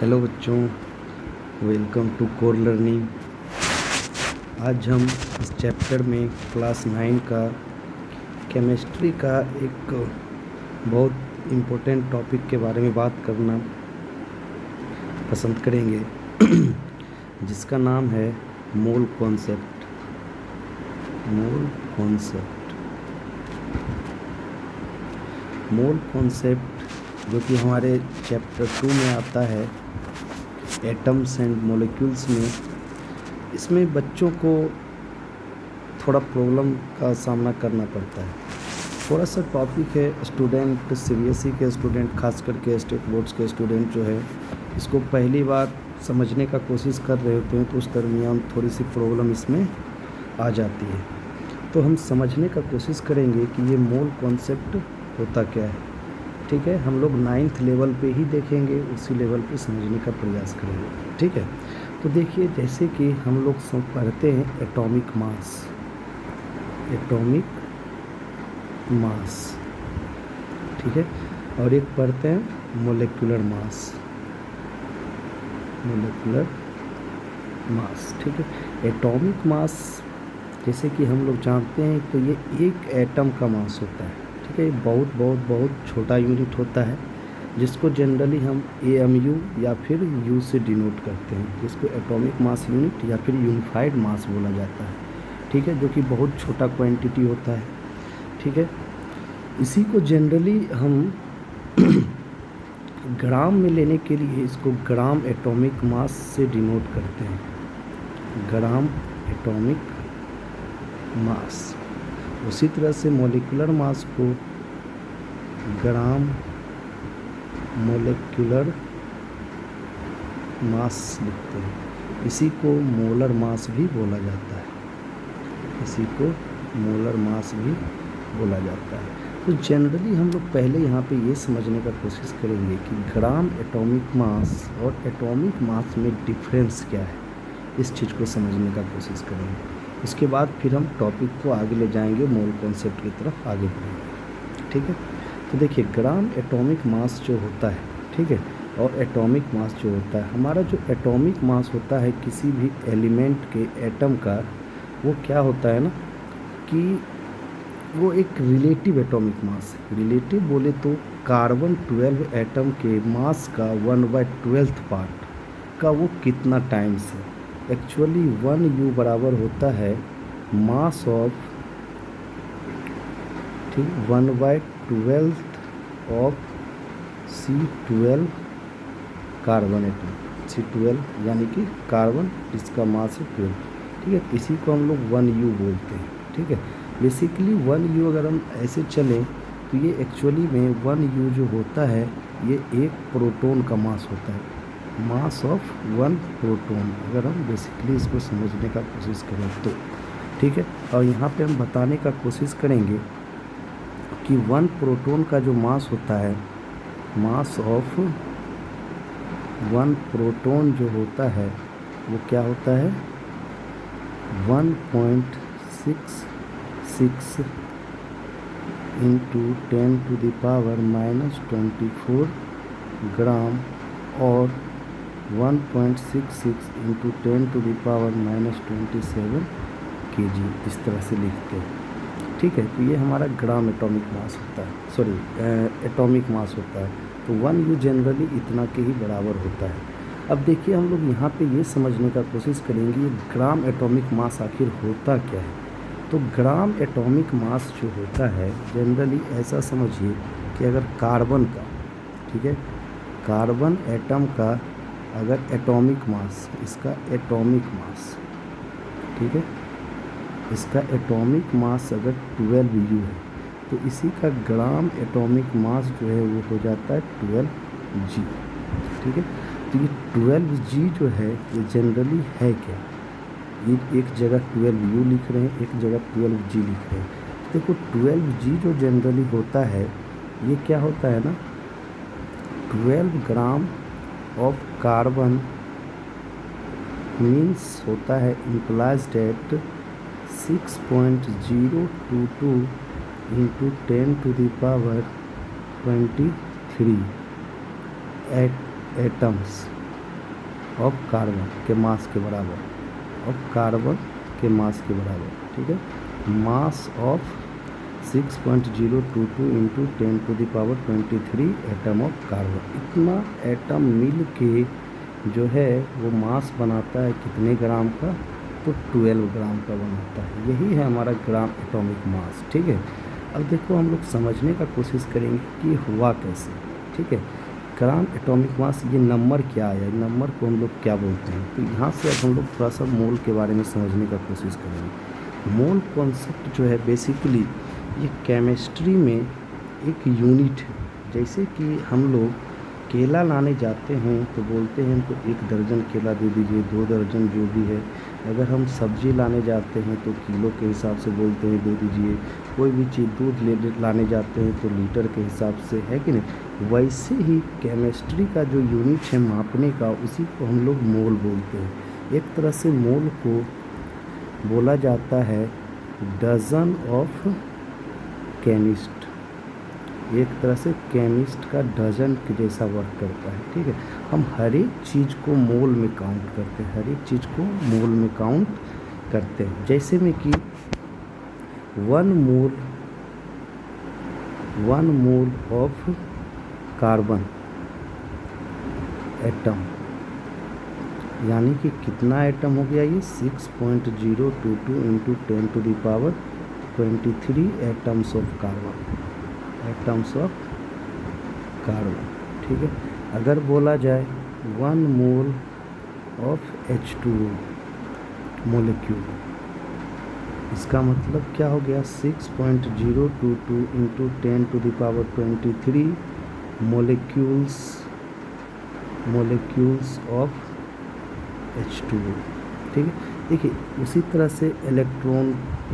Hello बच्चों, welcome to core learning. आज हम इस चैप्टर में क्लास 9 का केमिस्ट्री का एक बहुत इम्पोर्टेंट टॉपिक के बारे में बात करना पसंद करेंगे जिसका नाम है मोल कॉन्सेप्ट। मोल कॉन्सेप्ट जो कि हमारे चैप्टर 2 में आता है, एटम्स एंड मॉलिक्यूल्स में। इसमें बच्चों को थोड़ा प्रॉब्लम का सामना करना पड़ता है। थोड़ा सा टॉपिक है, स्टूडेंट सीबीएसई के स्टूडेंट, खास करके स्टेट बोर्ड्स के स्टूडेंट जो है इसको पहली बार समझने का कोशिश कर रहे होते हैं, तो उस दरमियान थोड़ी सी प्रॉब्लम इसमें आ जाती है। तो हम समझने का कोशिश करेंगे कि ये मोल कॉन्सेप्ट होता क्या है। ठीक है, हम लोग 9th लेवल पे ही देखेंगे, उसी लेवल पे समझने का प्रयास करेंगे। ठीक है, तो देखिए, जैसे कि हम लोग सब पढ़ते हैं एटॉमिक मास, ठीक है, और एक पढ़ते हैं मोलेकुलर मास। ठीक है, एटॉमिक मास जैसे कि हम लोग जानते हैं, तो ये एक एटम का मास होता है। ठीक है, बहुत छोटा यूनिट होता है, जिसको जनरली हम AMU या फिर U से डिनोट करते हैं, जिसको एटॉमिक मास यूनिट या फिर यूनिफाइड मास बोला जाता है। ठीक है, जो कि बहुत छोटा क्वांटिटी होता है। ठीक है, इसी को जनरली हम ग्राम में लेने के लिए इसको ग्राम एटॉमिक मास से डिनोट करते हैं, ग्राम एटॉमिक मास। उसी तरह से मॉलिक्यूलर मास को ग्राम मोलेक्युलर मास लिखते हैं। इसी को मोलर मास भी बोला जाता है। तो जनरली हम लोग पहले यहाँ पे ये समझने का कोशिश करेंगे कि ग्राम एटॉमिक मास और एटॉमिक मास में डिफरेंस क्या है, इस चीज़ को समझने का कोशिश करेंगे। इसके बाद फिर हम टॉपिक को आगे ले जाएंगे, मोल कॉन्सेप्ट की तरफ आगे बढ़ेंगे। ठीक है, तो देखिए, ग्राम एटॉमिक मास जो होता है, ठीक है, और एटॉमिक मास जो होता है, हमारा जो एटॉमिक मास होता है किसी भी एलिमेंट के, एटम का, वो क्या होता है ना कि वो एक रिलेटिव एटॉमिक मास है। रिलेटिव बोले तो कार्बन 12 एटम के मास का 1/12 पार्ट का वो कितना टाइम्स है। एक्चुअली 1U बराबर होता है मास ऑफ, ठीक, 1/12 of C12 carbon atom. C12 यानी कि कार्बन, इसका मास है 12। ठीक है, इसी को हम लोग 1U बोलते हैं। ठीक है, बेसिकली 1U अगर हम ऐसे चलें तो ये एक्चुअली में 1U जो होता है, ये एक प्रोटॉन का मास होता है, मास ऑफ 1 प्रोटॉन, अगर हम बेसिकली इसको समझने का कोशिश करें तो। ठीक है, और यहाँ पे हम बताने का कोशिश करेंगे कि 1 प्रोटॉन का जो मास होता है, मास ऑफ 1 प्रोटॉन जो होता है वो क्या होता है, 1.66 × 10⁻⁻24 ग्राम और 1.66 × 10⁻⁻27 kg, इस तरह से लिखते हैं। ठीक है, तो ये हमारा ग्राम एटॉमिक मास होता है, एटॉमिक मास होता है। तो 1U जनरली इतना के ही बराबर होता है। अब देखिए, हम लोग यहाँ पे ये समझने का कोशिश करेंगे ये ग्राम एटॉमिक मास आखिर होता क्या है। तो ग्राम एटॉमिक मास जो होता है, जनरली ऐसा समझिए कि अगर कार्बन का, ठीक है, कार्बन एटम का अगर एटॉमिक मास, इसका एटॉमिक मास, ठीक है, इसका एटॉमिक मास अगर 12U है, तो इसी का ग्राम एटॉमिक मास जो है वो हो जाता है 12G। ठीक है, तो ये 12G जो है ये जनरली है क्या, ये एक जगह 12U लिख रहे हैं, एक जगह 12G लिख रहे हैं। देखो, 12G जो जनरली होता है, ये क्या होता है ना, 12 ग्राम ऑफ कार्बन मीन्स होता है, implies date 6.022 × 10⁻23 atoms of carbon के मास के बराबर, ऑफ कार्बन के मास के बराबर, ठीक है। Mass of 6.022 into 10⁻23 atom of carbon, इतना एटम मिल के जो है वो मास बनाता है कितने ग्राम का, तो 12 ग्राम का बनाता है। यही है हमारा ग्राम एटॉमिक मास, ठीक है। अब देखो हम लोग समझने का कोशिश करेंगे कि ये हुआ कैसे, ठीक है। ग्राम एटॉमिक मास, ये नंबर क्या है, नंबर को हम लोग क्या बोलते हैं, तो यहाँ से अब हम लोग थोड़ा सा मोल के बारे में समझने का कोशिश करेंगे। मोल कॉन्सेप्ट जो है बेसिकली ये केमिस्ट्री में एक यूनिट है। जैसे कि हम लोग केला लाने जाते हैं तो बोलते हैं हमको 1 दर्जन केला दे दीजिए, 2 दर्जन जो भी है। अगर हम सब्ज़ी लाने जाते हैं तो किलो के हिसाब से बोलते हैं दे दीजिए। कोई भी चीज़ दूध लाने जाते हैं तो लीटर के हिसाब से, है कि नहीं। वैसे ही केमिस्ट्री का जो यूनिट है मापने का, उसी को हम लोग मोल बोलते हैं। एक तरह से मोल को बोला जाता है डजन ऑफ केमिस्ट, एक तरह से केमिस्ट का डजन के जैसा वर्क करता है, ठीक है। हम हर एक चीज़ को मोल में काउंट करते हैं, हर एक चीज़ को मोल में काउंट करते हैं। जैसे में कि 1 मोल ऑफ कार्बन एटम, यानी कि कितना एटम हो गया ये 6.022 into 10⁻23 atoms of carbon, atoms of carbon, ठीक है। अगर बोला जाए 1 मोल ऑफ H2O मोलिक्यूल, इसका मतलब क्या हो गया 6.022 इंटू 10⁻23 मोलिक्यूल्स ऑफ H2O, ठीक है। देखिए उसी तरह से इलेक्ट्रॉन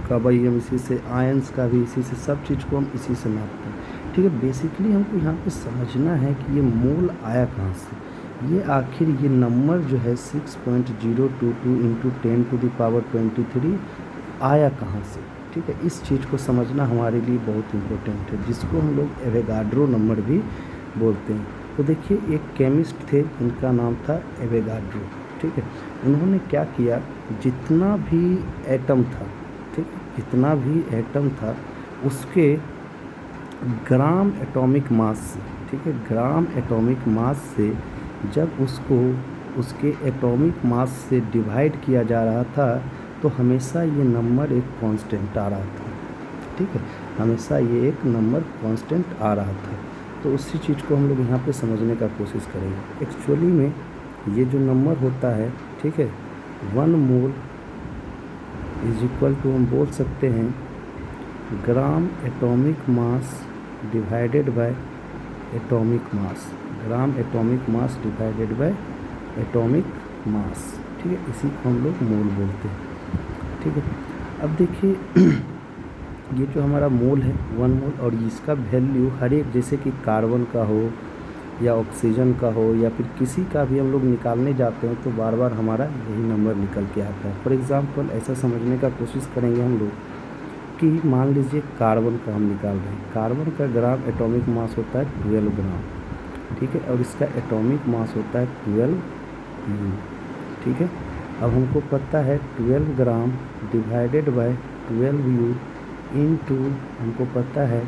का भाई हम इसी से, आयंस का भी इसी से, सब चीज़ को हम इसी से नापते हैं, ठीक है। बेसिकली हमको यहाँ पे समझना है कि ये मोल आया कहाँ से, ये आखिर ये नंबर जो है 6.022 इंटू 10⁻23 आया कहाँ से, ठीक है। इस चीज़ को समझना हमारे लिए बहुत इम्पोर्टेंट है, जिसको हम लोग एवोगाड्रो नंबर भी बोलते हैं। तो देखिए एक केमिस्ट थे, उनका नाम था एवोगाड्रो, ठीक है। उन्होंने क्या किया, जितना भी एटम था, ठीक है, जितना भी एटम था उसके ग्राम एटॉमिक मास से, ठीक है, ग्राम एटॉमिक मास से जब उसको उसके एटॉमिक मास से डिवाइड किया जा रहा था तो हमेशा ये नंबर एक कांस्टेंट आ रहा था, ठीक है, हमेशा ये एक नंबर कांस्टेंट आ रहा था। तो उसी चीज़ को हम लोग यहाँ पे समझने का कोशिश करेंगे। एक्चुअली में ये जो नंबर होता है, ठीक है, 1 मोल इज इक्वल टू, हम बोल सकते हैं ग्राम atomic mass divided by atomic mass, gram atomic mass divided by atomic mass, ठीक है। इसी को हम लोग मोल बोलते हैं, ठीक है। अब देखिए ये जो हमारा मोल है 1 मोल, और इसका वैल्यू हर एक, जैसे कि कार्बन का हो या ऑक्सीजन का हो या फिर किसी का भी हम लोग निकालने जाते हैं तो बार बार हमारा यही नंबर निकल के आता है। फॉर एग्ज़ाम्पल ऐसा समझने का कोशिश करेंगे हम लोग कि मान लीजिए कार्बन का हम निकाल रहे हैं, कार्बन का ग्राम एटॉमिक मास होता है 12 ग्राम, ठीक है, और इसका एटॉमिक मास होता है 12 U, ठीक है। अब हमको पता है 12 gram divided by 12 U into, हमको पता है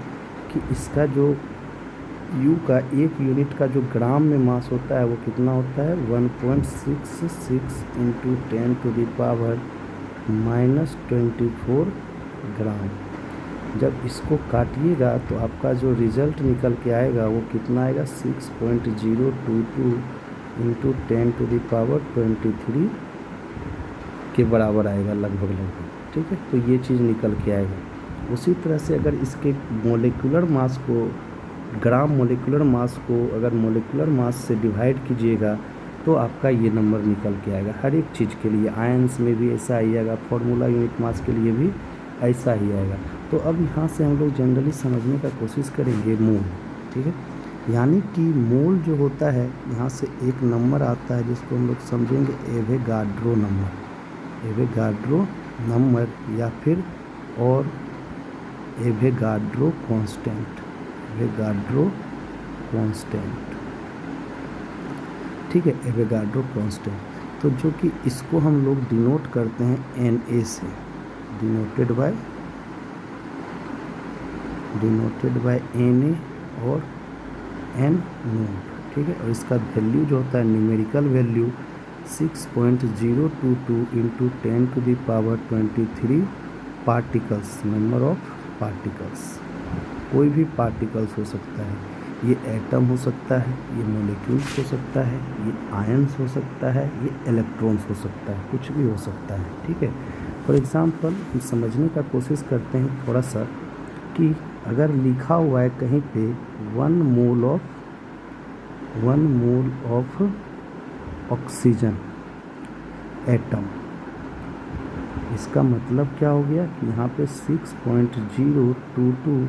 कि इसका जो U का एक यूनिट का जो ग्राम में मास होता है वो कितना होता है 1.66 इंटू 10⁻⁻24 ग्राम। जब इसको काटिएगा तो आपका जो रिज़ल्ट निकल के आएगा वो कितना आएगा 6.022 इंटू 10⁻23 के बराबर आएगा लगभग, ठीक है। तो ये चीज़ निकल के आएगा। उसी तरह से अगर इसके मोलिकुलर मास को, ग्राम मोलिकुलर मास को अगर मोलिकुलर मास से डिवाइड कीजिएगा तो आपका ये नंबर निकल के आएगा। हर एक चीज़ के लिए, आयंस में भी ऐसा ही आएगा, फार्मूला यूनिट मास के लिए भी ऐसा ही आएगा। तो अब यहाँ से हम लोग जनरली समझने का कोशिश करेंगे मोल, ठीक है। यानी कि मोल जो होता है, यहाँ से एक नंबर आता है जिसको हम लोग समझेंगे एवोगाड्रो नंबर, एवोगाड्रो नंबर या फिर और एवोगाड्रो कांस्टेंट, एवोगाड्रो कांस्टेंट, ठीक है, एवोगाड्रो कांस्टेंट। तो जो कि इसको हम लोग डिनोट करते हैं Na से, डिनोटेड बाय Na और N नोट, ठीक है। और इसका वैल्यू जो होता है numerical value 6.022 into 10⁻23 particles, number of particles. कोई भी पार्टिकल्स हो सकता है, ये एटम हो सकता है, ये मॉलिक्यूल्स हो सकता है, ये आयंस हो सकता है, ये इलेक्ट्रॉन्स हो सकता है, कुछ भी हो सकता है, ठीक है। फॉर एग्ज़ाम्पल हम समझने का कोशिश करते हैं थोड़ा सा कि अगर लिखा हुआ है कहीं पे 1 मोल ऑफ ऑक्सीजन एटम, इसका मतलब क्या हो गया कि यहाँ पे 6.022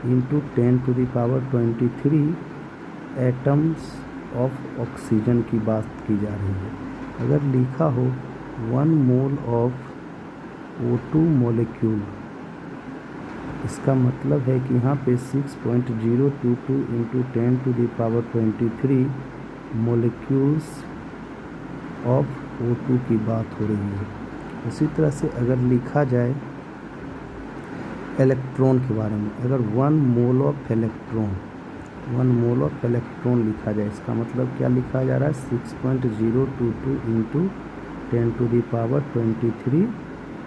इंटू 10⁻23 एटम्स ऑफ ऑक्सीजन की बात की जा रही है। अगर लिखा हो 1 मोल ऑफ O2 मोलिक्यूल, इसका मतलब है कि यहाँ पे 6.022 इंटू 10⁻23 मोलिक्यूल्स ऑफ O2 की बात हो रही है। उसी तरह से अगर लिखा जाए इलेक्ट्रॉन के बारे में, अगर 1 मोल ऑफ इलेक्ट्रॉन लिखा जाए, इसका मतलब क्या लिखा जा रहा है 6.022 इंटू 10⁻23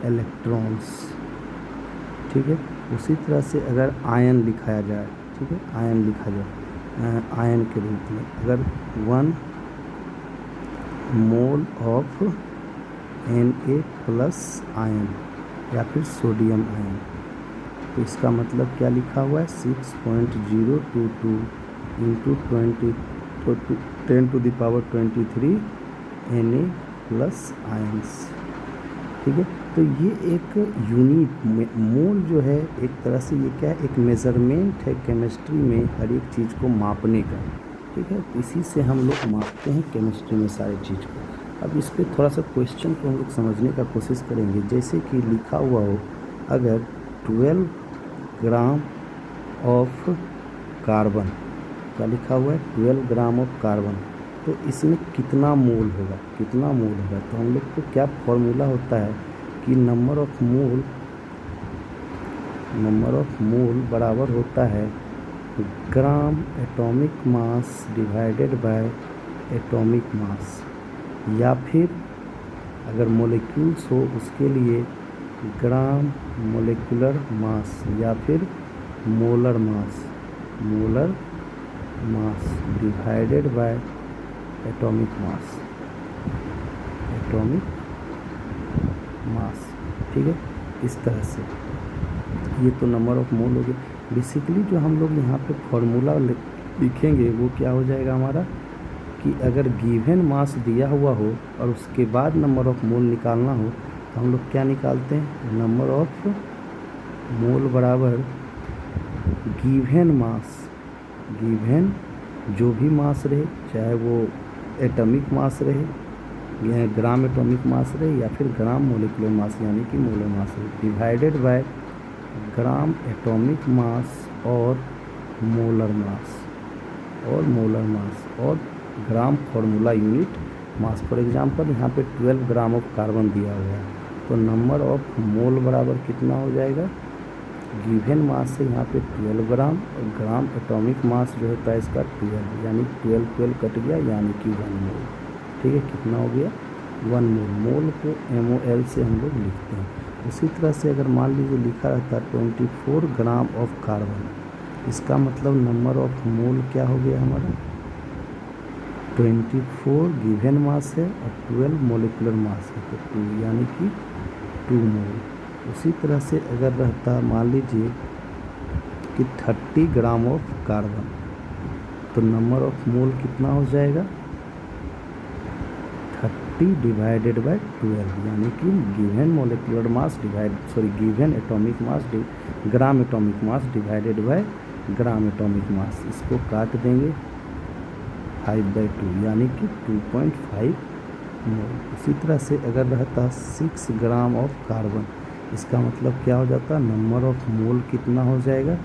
इलेक्ट्रॉन्स, ठीक है। उसी तरह से अगर आयन लिखाया जाए, ठीक है, आयन लिखा जाए आयन के रूप में, अगर 1 mole of Na plus ion या फिर सोडियम आयन, तो इसका मतलब क्या लिखा हुआ है 6.022 इंटू 10⁻23 Na प्लस आयंस, ठीक है। तो ये एक यूनिट मोल जो है, एक तरह से ये क्या है, एक मेज़रमेंट है केमिस्ट्री में हर एक चीज़ को मापने का, ठीक है। इसी से हम लोग मापते हैं केमिस्ट्री में सारी चीज़ को। अब इस पर थोड़ा सा क्वेश्चन को हम लोग समझने का कोशिश करेंगे। जैसे कि लिखा हुआ हो अगर 12 ग्राम ऑफ कार्बन, क्या लिखा हुआ है 12 ग्राम ऑफ कार्बन, तो इसमें कितना मोल होगा, तो हम लोग को क्या फॉर्मूला होता है कि नंबर ऑफ मोल बराबर होता है ग्राम atomic mass divided by atomic mass, या फिर अगर मॉलिक्यूल्स हो उसके लिए ग्राम मोलिकुलर मास, या फिर molar mass divided by atomic mass, ठीक है। इस तरह से ये तो नंबर ऑफ मोल हो गए। बेसिकली जो हम लोग यहाँ पे फॉर्मूला लिखेंगे वो क्या हो जाएगा हमारा कि अगर गिवन मास दिया हुआ हो और उसके बाद नंबर ऑफ मोल निकालना हो तो हम लोग क्या निकालते हैं, नंबर ऑफ मोल बराबर गिवन मास, जो भी मास रहे, चाहे वो एटॉमिक मास रहे या ग्राम एटॉमिक मास रहे या फिर ग्राम मोलिकुलर मास यानी कि मोलर मास रहे, divided by gram atomic mass और मोलर मास और gram formula unit mass. For example यहाँ पे 12 ग्राम ऑफ कार्बन दिया हुआ है, तो नंबर ऑफ मोल बराबर कितना हो जाएगा, गिवन मास से यहाँ पे 12 ग्राम और ग्राम एटॉमिक मास जो होता है इसका 12, यानी 12 कट गया यानी कि 1 मोल, ठीक है। कितना हो गया 1 मोल को MOL से हम लोग लिखते हैं। उसी तरह से अगर मान लीजिए लिखा रहता 24 ग्राम ऑफ कार्बन, इसका मतलब नंबर ऑफ मोल क्या हो गया हमारा 24 गिवन मास है और 12 मोलिकुलर मास है, तो 2 यानी कि 2 मोल। उसी तरह से अगर रहता मान लीजिए कि 30 ग्राम ऑफ कार्बन, तो नंबर ऑफ मोल कितना हो जाएगा 30 डिवाइडेड बाय 12, यानी कि given atomic mass gram atomic mass divided by gram atomic मास, इसको काट देंगे 5/2 यानी कि 2.5 मोल। इसी तरह से अगर रहता 6 ग्राम ऑफ कार्बन, इसका मतलब क्या हो जाता नंबर ऑफ मोल कितना हो जाएगा,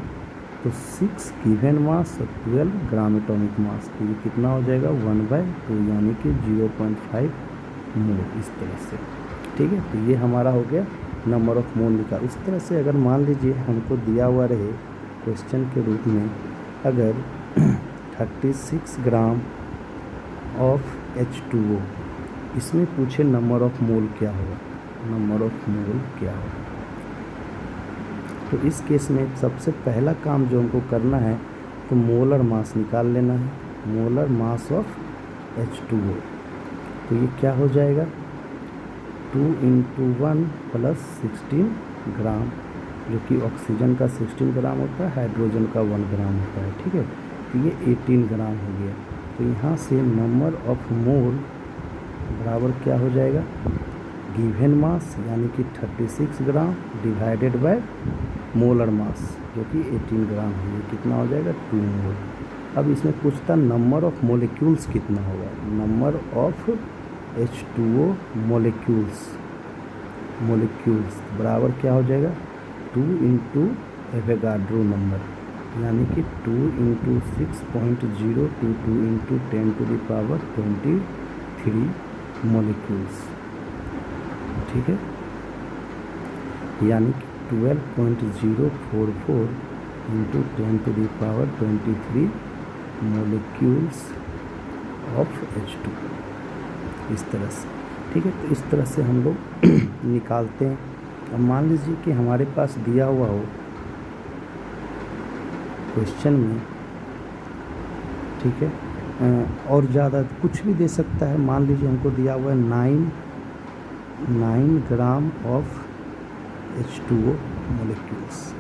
तो 6 गिवन मास और 12 ग्राम एटॉमिक मास, तो ये कितना हो जाएगा 1/2 यानी कि 0.5 मोल, इस तरह से। ठीक है, तो ये हमारा हो गया नंबर ऑफ मोल निकाल। इस तरह से अगर मान लीजिए हमको दिया हुआ रहे क्वेश्चन के रूप में, अगर 36 ग्राम ऑफ H2O, इसमें पूछे नंबर ऑफ मोल क्या होगा, नंबर ऑफ मोल क्या होगा। तो इस केस में सबसे पहला काम जो हमको करना है तो मोलर मास निकाल लेना है, मोलर मास ऑफ H2O। तो ये क्या हो जाएगा, 2 × 1 + 16 ग्राम, जो कि ऑक्सीजन का 16 ग्राम होता है, हाइड्रोजन का 1 ग्राम होता है। ठीक है, तो ये 18 ग्राम हो गया। तो यहाँ से नंबर ऑफ मोल बराबर क्या हो जाएगा, गिवन मास यानी कि 36 gram divided by molar mass जो कि 18 ग्राम है, ये कितना हो जाएगा, 2 मोल। अब इसमें पूछता नंबर ऑफ मोलिक्यूल्स कितना होगा, नंबर ऑफ H2O मोलिक्यूल्स बराबर क्या हो जाएगा, 2 × एवोगाड्रो नंबर, यानी कि 2 × 6.022 × 10⁻23 मोलिक्यूल्स। ठीक है, यानी कि 12.044 × 10⁻23 मोलिक्यूल्स ऑफ H2O, इस तरह से। ठीक है, तो इस तरह से हम लोग निकालते हैं। अब मान लीजिए कि हमारे पास दिया हुआ हो क्वेश्चन में, ठीक है, और ज़्यादा कुछ भी दे सकता है। मान लीजिए हमको दिया हुआ है 9 ग्राम ऑफ H2O मोलिक्यूल्स,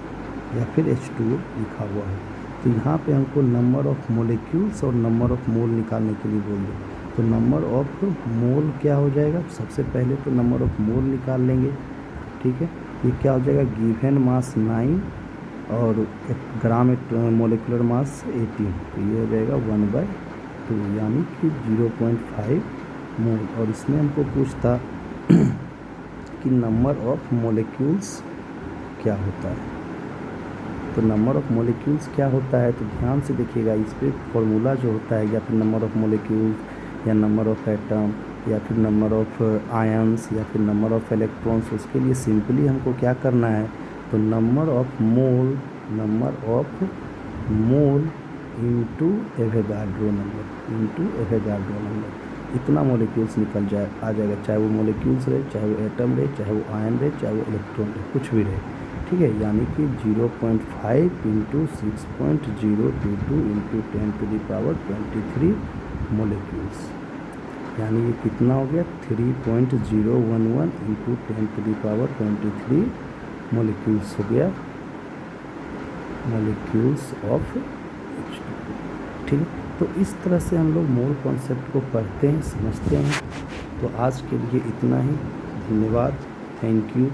या फिर H2O लिखा हुआ है। तो यहाँ पे हमको नंबर ऑफ मोलिक्यूल्स और नंबर ऑफ मोल निकालने के लिए बोल दें। तो नंबर ऑफ मोल क्या हो जाएगा, सबसे पहले तो नंबर ऑफ मोल निकाल लेंगे। ठीक है, ये क्या हो जाएगा, गिवन मास 9 और ग्राम मोलिकुलर मास 18, तो ये हो जाएगा 1/2, यानी कि 0.5 मोल। और इसमें हमको पूछता कि नंबर ऑफ मोलिक्यूल्स क्या होता है। तो नंबर ऑफ मोलिक्यूल्स क्या होता है, तो ध्यान से देखिएगा, इस पर फॉर्मूला जो होता है, या फिर नंबर ऑफ मोलिक्यूल्स या नंबर ऑफ एटम या फिर नंबर ऑफ आयंस या फिर नंबर ऑफ इलेक्ट्रॉन्स, उसके लिए सिंपली हमको क्या करना है, तो number of mole into Avogadro number, इतना मोलिक्यूल्स निकल जाए आ जाएगा, चाहे वो मोलिक्यूल्स रहे, चाहे वो एटम रहे, चाहे वो आयन रहे, चाहे वो इलेक्ट्रॉन रहे, कुछ भी रहे। ठीक है, यानी कि 0.5 × 6.022 × 10⁻23 मोलिक्यूल्स, यानी ये कितना हो गया, 3.011 × 10⁻23 मोलिक्यूल्स हो गया, मोलिक्यूल्स ऑफ H2O। ठीक है, तो इस तरह से हम लोग मोल कॉन्सेप्ट को पढ़ते हैं, समझते हैं। तो आज के लिए इतना ही, धन्यवाद, थैंक यू।